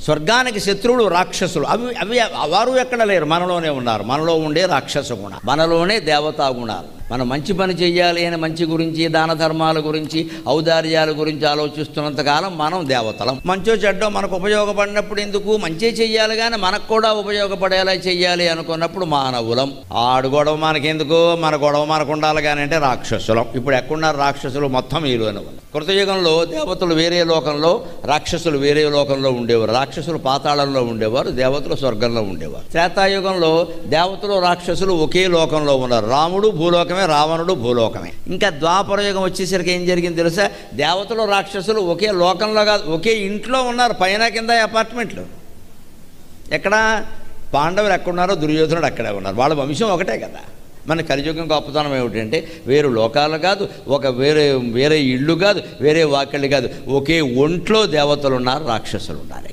స్వర్గానికి శత్రువులు రాక్షసులు. వారు ఎక్కడ లేరు, మనలోనే ఉన్నారు. మనలో ఉండే రాక్షస గుణం, మనలోనే దేవతా గుణాలు. మనం మంచి పని చెయ్యాలి అని మంచి గురించి, దాన ధర్మాల గురించి, ఔదార్యాల గురించి ఆలోచిస్తున్నంతకాలం మనం దేవతలం. మంచో చెడ్డో మనకు ఉపయోగపడినప్పుడు ఎందుకు, మంచి చెయ్యాలి కానీ మనకు కూడా ఉపయోగపడేలా చెయ్యాలి అనుకున్నప్పుడు మానవులం. ఆడు గొడవ మనకెందుకు, మన గొడవ మనకు ఉండాలి కానీ అంటే రాక్షసులం. ఇప్పుడు ఎక్కడున్నారు రాక్షసులు? మొత్తం ఈలోనే ఉన్నారు. కృతయుగంలో దేవతలు వేరే లోకంలో, రాక్షసులు వేరే లోకంలో ఉండేవారు. రాక్షసులు పాతాళంలో ఉండేవారు, దేవతలు స్వర్గంలో ఉండేవారు. త్రేతాయుగంలో దేవతలు రాక్షసులు ఒకే లోకంలో ఉన్నారు. రాముడు భూలోకమే, రావణుడు భూలోకమే. ఇంకా ద్వాపరయుగం వచ్చేసరికి ఏం జరిగింది తెలుసా? దేవతలు రాక్షసులు ఒకే లోకంలో కాదు, ఒకే ఇంట్లో ఉన్నారు, పైన కింద అపార్ట్మెంట్లు. ఎక్కడ పాండవులు ఎక్కడున్నారో దుర్యోధనుడు అక్కడే ఉన్నారు. వాళ్ళ వంశం ఒకటే కదా. మన కలియుగం గొప్పతనం ఏమిటంటే వేరు లోకాలు కాదు, వేరే ఇళ్ళు కాదు, వేరే వాకిళ్ళు కాదు, ఒకే ఒంట్లో దేవతలు ఉన్నారు, రాక్షసులు ఉన్నారు.